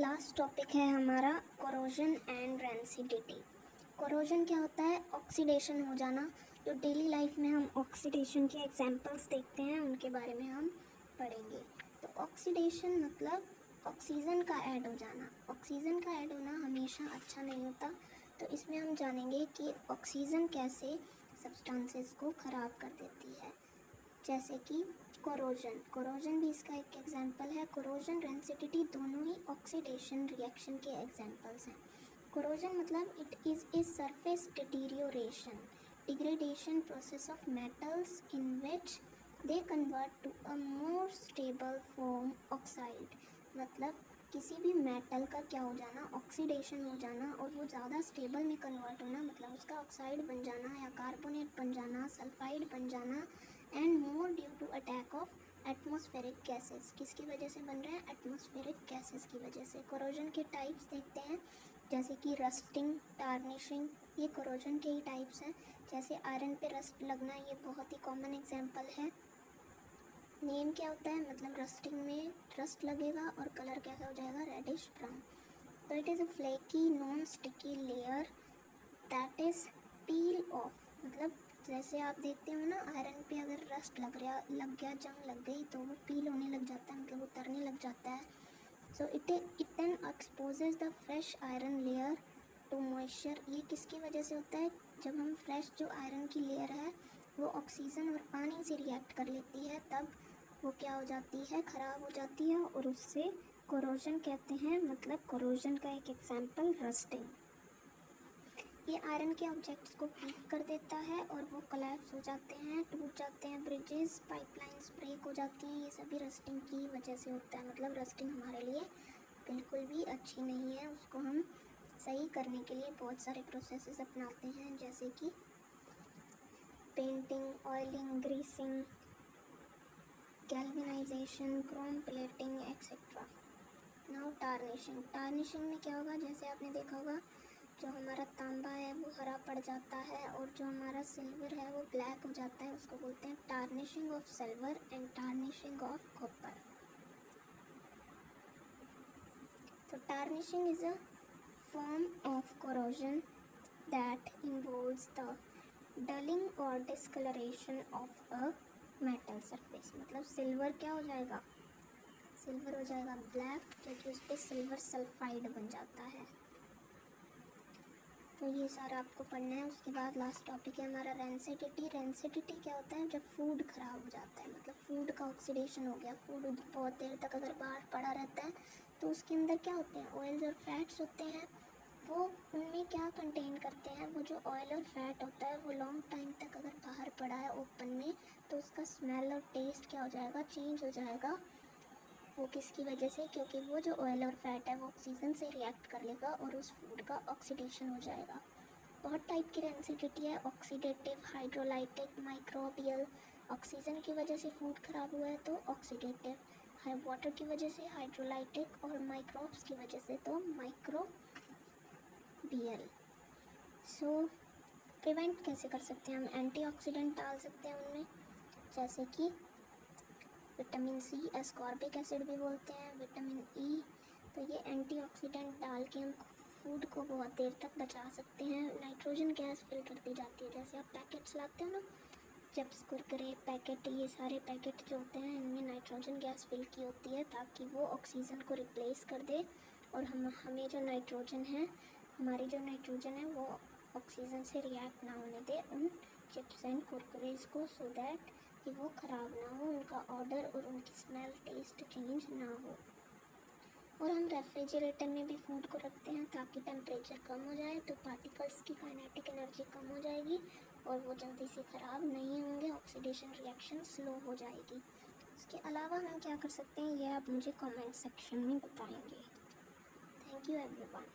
Last topic है हमारा corrosion and rancidity. Corrosion क्या होता है? ऑक्सीडेशन हो जाना। जो डेली लाइफ में हम ऑक्सीडेशन के एग्जांपल्स देखते हैं उनके बारे में हम पढ़ेंगे। तो ऑक्सीडेशन मतलब ऑक्सीजन का ऐड हो जाना। ऑक्सीजन का ऐड होना हमेशा अच्छा नहीं होता। तो इसमें हम जानेंगे कि ऑक्सीजन कैसे सब्सटेंसेस को ख़राब कर देती है, जैसे कि कोरोजन भी इसका एक एग्जांपल है। कोरोजन, रेंसिडिटी दोनों ही ऑक्सीडेशन रिएक्शन के एग्जांपल्स हैं। कोरोजन मतलब it is a surface degradation process of metals in which they convert to a more stable form oxide. मतलब किसी भी मेटल का क्या हो जाना, ऑक्सीडेशन हो जाना और वो ज़्यादा स्टेबल में कन्वर्ट होना, मतलब उसका ऑक्साइड बन जाना या कार्बोनेट बन जाना, सल्फाइड बन जाना। And more due to attack of atmospheric gases. किसकी वजह से बन रहा है? एटमॉस्फेरिक गैसेस की वजह से। कोरोजन के टाइप्स देखते हैं, जैसे कि रस्टिंग, टार्निशिंग, ये कोरोजन के ही टाइप्स हैं। जैसे आयरन पे रस्ट लगना, ये बहुत ही कॉमन एग्जांपल है। नेम क्या होता है? मतलब रस्टिंग में रस्ट लगेगा और कलर कैसा हो जाएगा? Reddish brown. तो it is a flaky non sticky layer that is peel off. मतलब जैसे आप देखते हो ना, आयरन पे अगर रस्ट लग गया, जंग लग गई, तो वो पील होने लग जाता है, मतलब उतरने लग जाता है। So it then exposes the fresh iron layer to moisture. ये किसकी वजह से होता है? जब हम फ्रेश जो आयरन की लेयर है वो ऑक्सीजन और पानी से रिएक्ट कर लेती है, तब वो क्या हो जाती है? ख़राब हो जाती है, और उससे कोरोजन कहते हैं। मतलब कोरोजन का एक एग्जाम्पल रस्टिंग। ये आयरन के ऑब्जेक्ट्स को वीक कर देता है और वो कोलैप्स हो जाते हैं, टूट जाते हैं, ब्रिजेस, पाइपलाइंस ब्रेक हो जाती हैं। ये सभी रस्टिंग की वजह से होता है। मतलब रस्टिंग हमारे लिए बिल्कुल भी अच्छी नहीं है। उसको हम सही करने के लिए बहुत सारे प्रोसेसेस अपनाते हैं, जैसे कि painting, oiling, greasing, galvanisation, Chrome plating etcetera. Now tarnishing में क्या होगा? जैसे आपने देखा होगा, जो हमारा तांबा है वो हरा पड़ जाता है और जो हमारा सिल्वर है वो ब्लैक हो जाता है। उसको बोलते हैं tarnishing of silver and tarnishing of copper. तो tarnishing is a form of corrosion that involves the dulling और discoloration of a metal surface. मतलब सिल्वर क्या हो जाएगा? सिल्वर हो जाएगा ब्लैक, क्योंकि उस पर सिल्वर सल्फाइड बन जाता है। तो ये सारा आपको पढ़ना है। उसके बाद लास्ट टॉपिक है हमारा रेंसिडिटी। रेंसिडिटी क्या होता है? जब फूड ख़राब हो जाता है, मतलब फूड का ऑक्सीडेशन हो गया। फूड बहुत देर तक अगर बाहर पड़ा रहता है तो उसके अंदर क्या होते हैं? ऑयल्स और फैट्स होते हैं। वो उनमें क्या कंटेन करते हैं? वो जो ऑयल और फैट होता है वो लॉन्ग टाइम तक अगर बाहर पड़ा है ओपन में, तो उसका स्मेल और टेस्ट क्या हो जाएगा? चेंज हो जाएगा। वो किसकी वजह से? क्योंकि वो जो ऑयल और फैट है वो ऑक्सीजन से रिएक्ट कर लेगा और उस फूड का ऑक्सीडेशन हो जाएगा। बहुत टाइप की रेंसिडिटी है, ऑक्सीडेटिव, हाइड्रोलाइटिक, माइक्रोबियल। ऑक्सीजन की वजह से फूड खराब हुआ है तो ऑक्सीडेटिव, वाटर की वजह से हाइड्रोलाइटिक, और माइक्रोब्स की वजह से तो माइक्रोबियल। सो प्रिवेंट कैसे कर सकते हैं हम? एंटीऑक्सीडेंट डाल सकते हैं उनमें, जैसे कि विटामिन सी, एस्कॉर्बिक एसिड भी बोलते हैं, विटामिन ई। तो ये एंटीऑक्सीडेंट डाल के हम फूड को बहुत देर तक बचा सकते हैं। नाइट्रोजन गैस फिल कर दी जाती है। जैसे आप पैकेट्स लाते हो ना, चिप्स, कुरकुरे पैकेट, ये सारे पैकेट जो होते हैं इनमें नाइट्रोजन गैस फिल की होती है, ताकि वो ऑक्सीजन को रिप्लेस कर दे और हमें जो नाइट्रोजन है, हमारी जो नाइट्रोजन है वो ऑक्सीजन से रिएक्ट ना होने दे उन चिप्स एंड कुरकुरेज को, सो दैट कि वो ख़राब ना हो, उनका ऑर्डर और उनकी स्मेल, टेस्ट चेंज ना हो। और हम रेफ्रिजरेटर में भी फूड को रखते हैं ताकि टेम्परेचर कम हो जाए, तो पार्टिकल्स की काइनेटिक एनर्जी कम हो जाएगी और वो जल्दी से ख़राब नहीं होंगे, ऑक्सीडेशन रिएक्शन स्लो हो जाएगी। इसके अलावा हम क्या कर सकते हैं, ये आप मुझे कमेंट सेक्शन में बताएंगे। Thank you everyone.